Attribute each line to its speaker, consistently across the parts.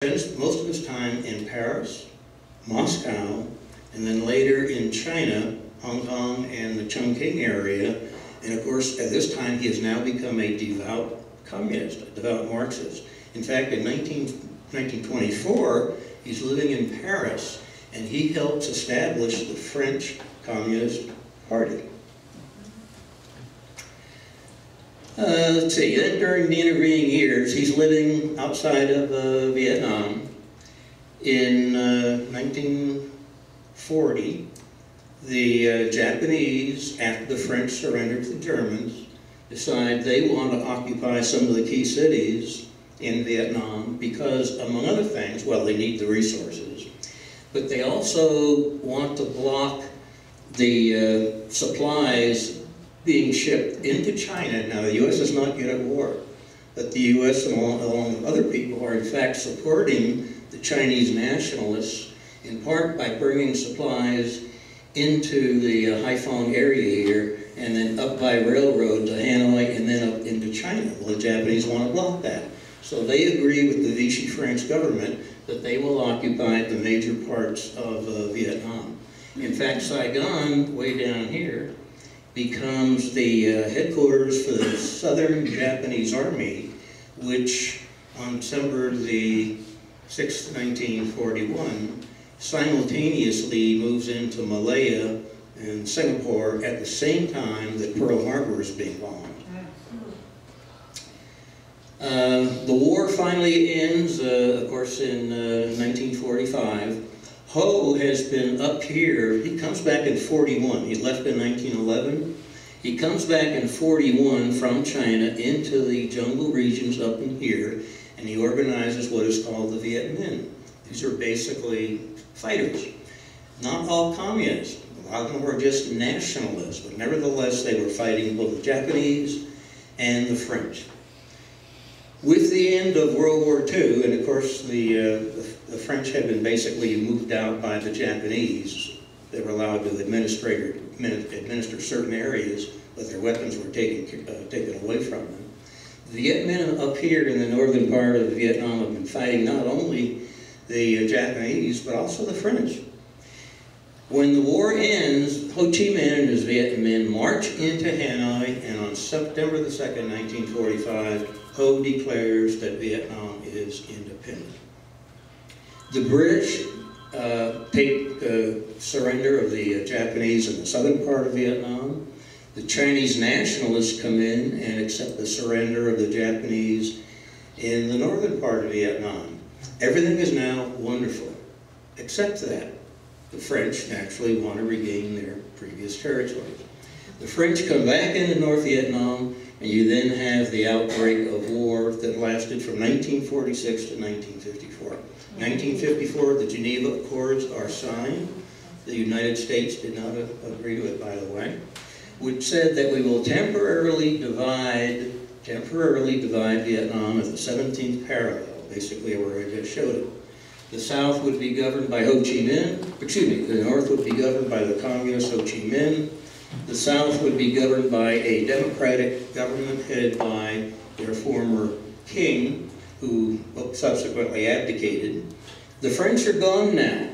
Speaker 1: spends most of his time in Paris, Moscow, and then later in China, Hong Kong, and the Chongqing area. And of course, at this time, he has now become a devout communist, a devout Marxist. In fact, in 1924, he's living in Paris, and he helps establish the French Communist Party. Let's see, then during the intervening years, he's living outside of Vietnam. In 1940, the Japanese, after the French surrendered to the Germans, decide they want to occupy some of the key cities in Vietnam because, among other things, well, they need the resources, but they also want to block the supplies being shipped into China. Now, the U.S. is not yet at war, but the U.S. along with other people are in fact supporting the Chinese nationalists, in part by bringing supplies into the Haiphong area here, and then up by railroad to Hanoi, and then up into China. Well, the Japanese want to block that. So they agree with the Vichy French government that they will occupy the major parts of Vietnam. In fact, Saigon, way down here, becomes the headquarters for the Southern Japanese Army, which on December the 6th, 1941, simultaneously moves into Malaya and Singapore at the same time that Pearl Harbor is being bombed. The war finally ends, of course, in 1945. Ho has been up here. He comes back in 41. He left in 1911. He comes back in 41 from China into the jungle regions up in here, and he organizes what is called the Viet Minh. These are basically fighters. Not all communists. A lot of them were just nationalists, but nevertheless they were fighting both the Japanese and the French. With the end of World War II, and of course the French had been basically moved out by the Japanese. They were allowed to administer certain areas, but their weapons were taken away from them. The Viet Minh up here in the northern part of Vietnam have been fighting not only the Japanese, but also the French. When the war ends, Ho Chi Minh and his Viet Minh march into Hanoi, and on September the 2nd, 1945, Ho declares that Vietnam is independent. The British take the surrender of the Japanese in the southern part of Vietnam. The Chinese nationalists come in and accept the surrender of the Japanese in the northern part of Vietnam. Everything is now wonderful, except that the French naturally want to regain their previous territories. The French come back into North Vietnam, and you then have the outbreak of war that lasted from 1946 to 1954. 1954, the Geneva Accords are signed. The United States did not agree to it, by the way, which said that we will temporarily divide Vietnam at the 17th parallel, basically where I just showed it. The South would be governed by Ho Chi Minh, the North would be governed by the communist Ho Chi Minh. The South would be governed by a democratic government headed by their former king, who subsequently abdicated. The French are gone now.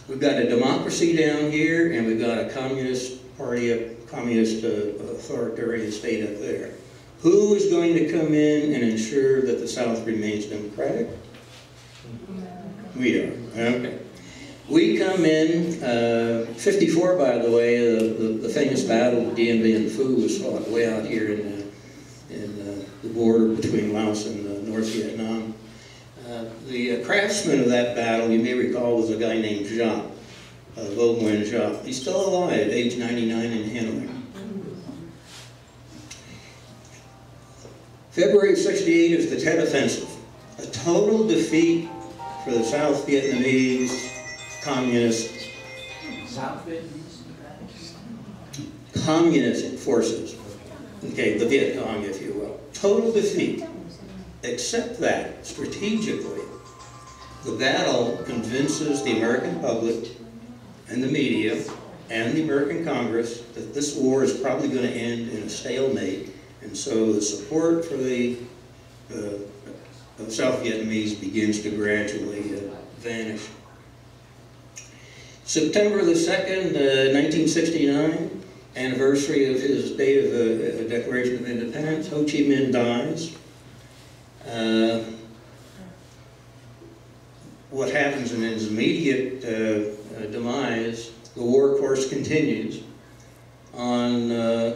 Speaker 1: We've got a democracy down here, and we've got a communist party, a communist authoritarian state up there. Who is going to come in and ensure that the South remains democratic? We are. Okay. We come in, 54, by the way, the famous battle of Dien Bien Phu was fought way out here in the border between Laos and North Vietnam. The craftsman of that battle, you may recall, was a guy named Jacques, Vo Nguyen Jacques. He's still alive at age 99 in Hanoi. February of '68 is the Tet Offensive, a total defeat for the South Vietnamese communist forces, okay, the Viet Cong, if you will. Total defeat, except that, strategically, the battle convinces the American public and the media and the American Congress that this war is probably going to end in a stalemate, and so the support for the of South Vietnamese begins to gradually vanish. September the 2nd, 1969, anniversary of his date of Declaration of Independence, Ho Chi Minh dies. What happens in his immediate demise, the war, of course, continues. On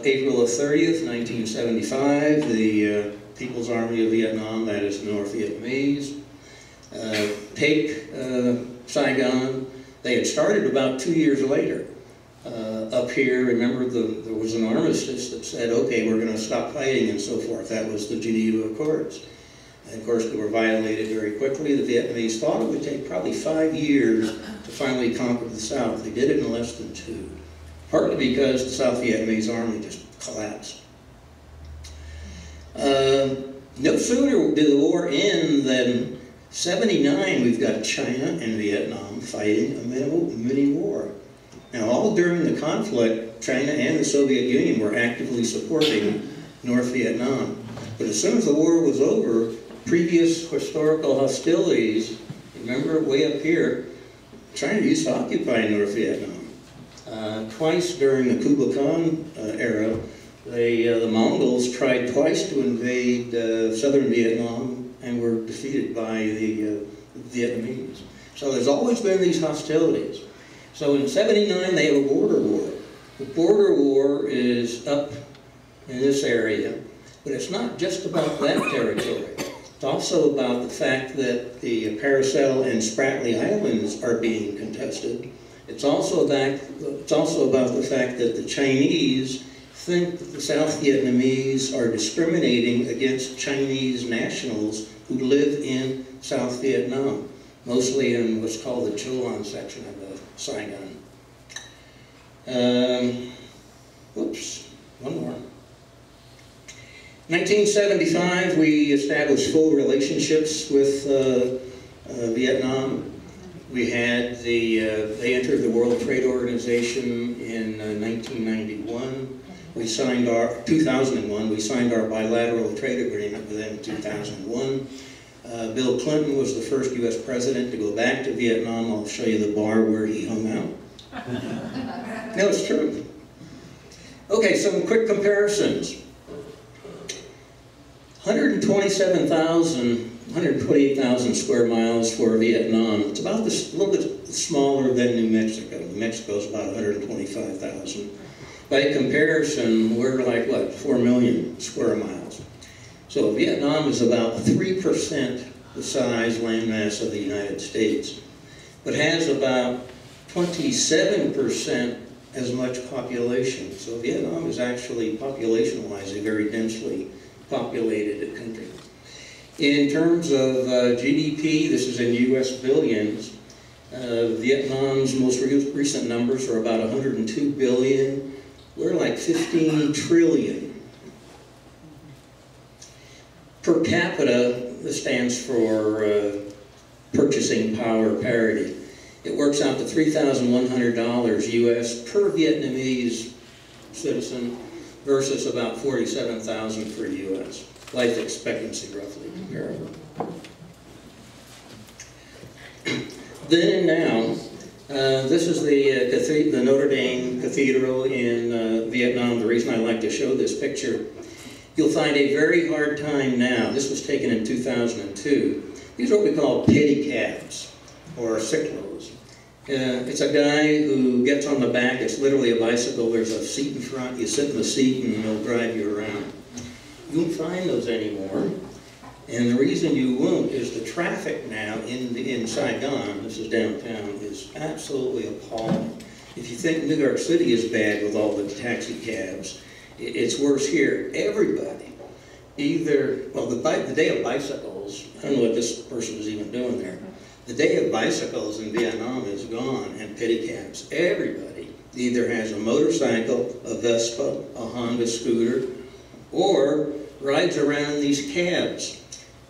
Speaker 1: April the 30th, 1975, the People's Army of Vietnam, that is the North Vietnamese, take Saigon. They had started about 2 years later up here. Remember, there was an armistice that said, okay, we're going to stop fighting and so forth. That was the Geneva Accords. And of course, they were violated very quickly. The Vietnamese thought it would take probably 5 years to finally conquer the South. They did it in less than 2. Partly because the South Vietnamese army just collapsed. No sooner did the war end than 79, we've got China and Vietnam fighting a mini war. Now, all during the conflict, China and the Soviet Union were actively supporting North Vietnam. But as soon as the war was over, previous historical hostilities, remember way up here, China used to occupy North Vietnam. Twice during the Kublai Khan era, the Mongols tried twice to invade southern Vietnam and were defeated by the Vietnamese. So there's always been these hostilities. So in '79 they have a border war. The border war is up in this area, but it's not just about that territory. It's also about the fact that the Paracel and Spratly Islands are being contested. It's also about the fact that the Chinese think that the South Vietnamese are discriminating against Chinese nationals who live in South Vietnam, mostly in what's called the Chuan section of Saigon. Whoops, one more. 1975, we established full relationships with Vietnam. We had they entered the World Trade Organization in 1991. We signed 2001, we signed our bilateral trade agreement with them in 2001. Bill Clinton was the first U.S. president to go back to Vietnam. I'll show you the bar where he hung out. No, it's true. Okay, some quick comparisons. 128,000 square miles for Vietnam. It's about a little bit smaller than New Mexico. New Mexico is about 125,000. By comparison, we're like, what, 4 million square miles. So Vietnam is about 3% the size landmass of the United States, but has about 27% as much population. So Vietnam is actually, population-wise, a very densely populated country. In terms of GDP, this is in US billions. Vietnam's most recent numbers are about 102 billion. We're like 15 trillion. Per capita, this stands for purchasing power parity. It works out to $3,100 US per Vietnamese citizen versus about $47,000 for US. Life expectancy roughly comparable. Then and now, this is the Notre Dame Cathedral in Vietnam. The reason I like to show this picture, you'll find a very hard time now. This was taken in 2002. These are what we call pedicabs, or cyclos. It's a guy who gets on the back. It's literally a bicycle. There's a seat in front. You sit in the seat and they'll drive you around. You won't find those anymore. And the reason you won't is the traffic now in Saigon, this is downtown, is absolutely appalling. If you think New York City is bad with all the taxi cabs, it's worse here. Everybody, either, well, the day of bicycles, I don't know what this person was even doing there. The day of bicycles in Vietnam is gone, and pedicabs. Everybody either has a motorcycle, a Vespa, a Honda scooter, or rides around these cabs.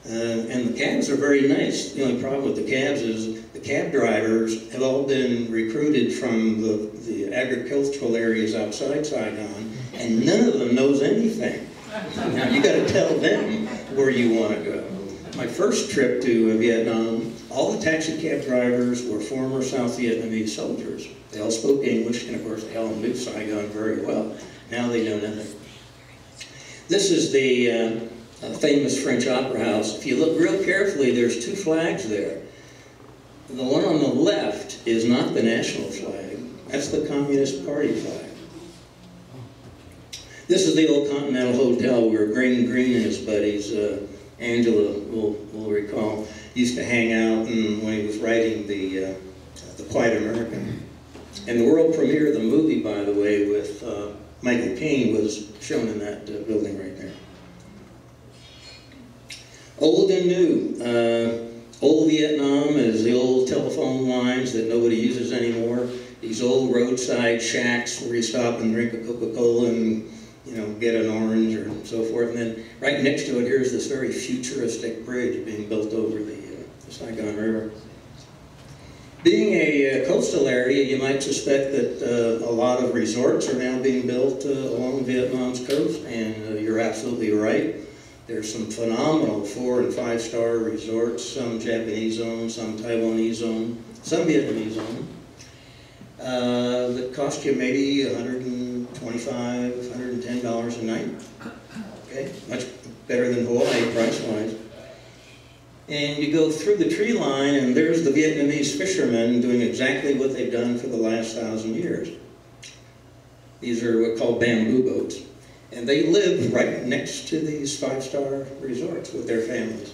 Speaker 1: And the cabs are very nice. The only problem with the cabs is the cab drivers have all been recruited from the agricultural areas outside Saigon, and none of them knows anything. Now you got to tell them where you want to go. my first trip to Vietnam, all the taxi cab drivers were former South Vietnamese soldiers. They all spoke English, and of course they all knew Saigon very well. Now they know nothing. This is the famous French Opera House. If you look real carefully, there's two flags there. The one on the left is not the national flag. That's the Communist Party flag. This is the old Continental Hotel where Green and his buddies, Angela will recall, used to hang out when he was writing the Quiet American. And the world premiere of the movie, by the way, with Michael Caine was shown in that building right there. Old and new. Old Vietnam is the old telephone lines that nobody uses anymore. These old roadside shacks where you stop and drink a Coca-Cola and, you know, get an orange or so forth. And then right next to it, here's this very futuristic bridge being built over the Saigon River. Being a coastal area, you might suspect that a lot of resorts are now being built along Vietnam's coast, and you're absolutely right. There's some phenomenal 4- and 5-star resorts, some Japanese owned, some Taiwanese owned, some Vietnamese owned, that cost you maybe $125, $110 a night. Okay, much better than Hawaii price-wise. And you go through the tree line, and there's the Vietnamese fishermen doing exactly what they've done for the last 1,000 years. These are what called bamboo boats. And they live right next to these 5-star resorts with their families.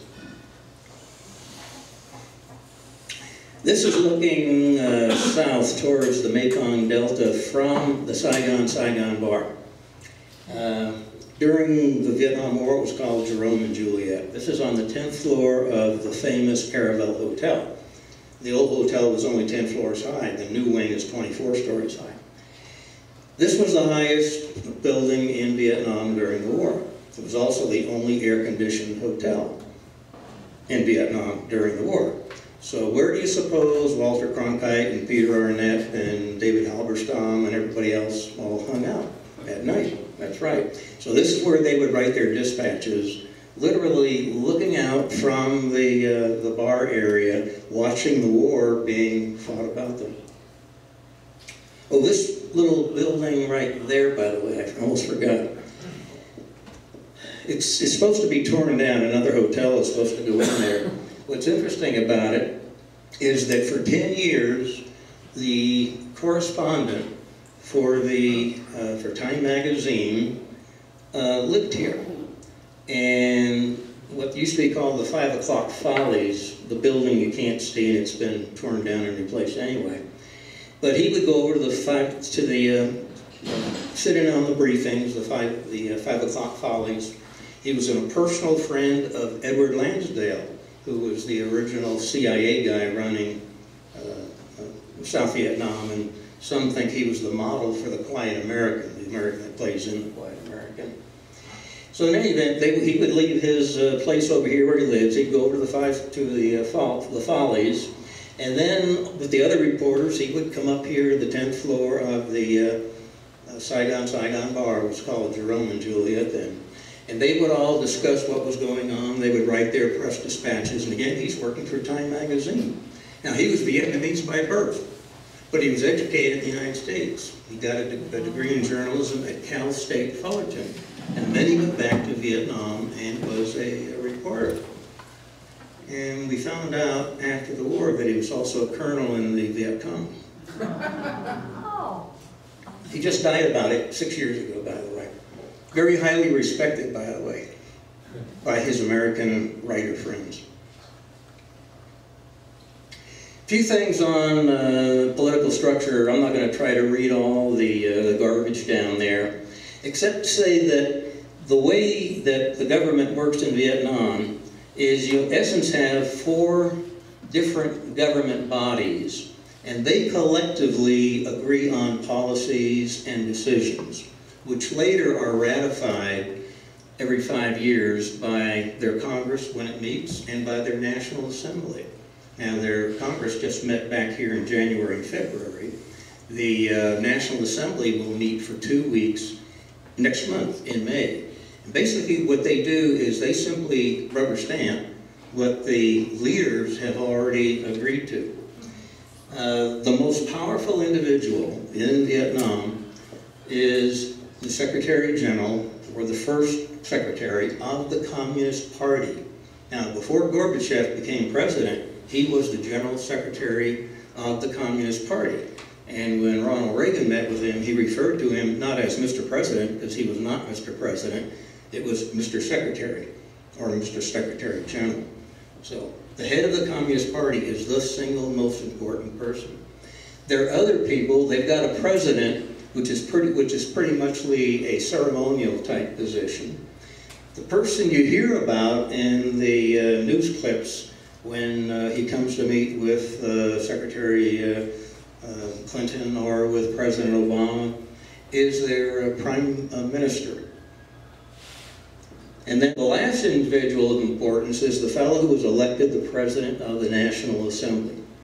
Speaker 1: This is looking south towards the Mekong Delta from the Saigon Bar. During the Vietnam War, it was called Jerome and Juliet. This is on the 10th floor of the famous Caravel Hotel. The old hotel was only 10 floors high. The new wing is 24 stories high. This was the highest building in Vietnam during the war. It was also the only air-conditioned hotel in Vietnam during the war. So where do you suppose Walter Cronkite and Peter Arnett and David Halberstam and everybody else all hung out at night? That's right. So this is where they would write their dispatches, literally looking out from the bar area, watching the war being fought about them. Oh, this little building right there, by the way, I almost forgot. It's supposed to be torn down. Another hotel is supposed to go in there. What's interesting about it is that for 10 years, the correspondent for Time magazine lived here. And what used to be called the 5 o'clock Follies, the building you can't see and it's been torn down and replaced anyway. But he would go over to sit in on the briefings, the 5 o'clock Follies. He was a personal friend of Edward Lansdale, who was the original CIA guy running South Vietnam, and some think he was the model for the Quiet American, the American that plays in the Quiet American. So in any event, he would leave his place over here where he lives. He'd go over to the Follies, and then with the other reporters, he would come up here to the 10th floor of the Saigon Bar. It was called Jerome and Juliet then. And they would all discuss what was going on. They would write their press dispatches. And again, he's working for Time magazine. Now, he was Vietnamese by birth, but he was educated in the United States. He got a degree in journalism at Cal State Fullerton. And then he went back to Vietnam and was a reporter. And we found out after the war that he was also a colonel in the Viet Cong. He just died about 6 years ago, by the way. Very highly respected, by the way, by his American writer friends. A few things on political structure. I'm not going to try to read all the garbage down there, except to say that the way that the government works in Vietnam is you, in essence, have 4 different government bodies, and they collectively agree on policies and decisions, which later are ratified every 5 years by their Congress when it meets and by their National Assembly. Now, their Congress just met back here in January and February. The National Assembly will meet for 2 weeks next month in May. And basically what they do is they simply rubber stamp what the leaders have already agreed to. The most powerful individual in Vietnam is the Secretary General, or the first Secretary of the Communist Party. Now, before Gorbachev became president, he was the General Secretary of the Communist Party. And when Ronald Reagan met with him, he referred to him not as Mr. President, because he was not Mr. President, it was Mr. Secretary, or Mr. Secretary General. So, the head of the Communist Party is the single most important person. There are other people. They've got a president, which is pretty much a ceremonial type position. The person you hear about in the news clips when he comes to meet with Secretary Clinton or with President Obama is their Prime Minister. And then the last individual of importance is the fellow who was elected the President of the National Assembly.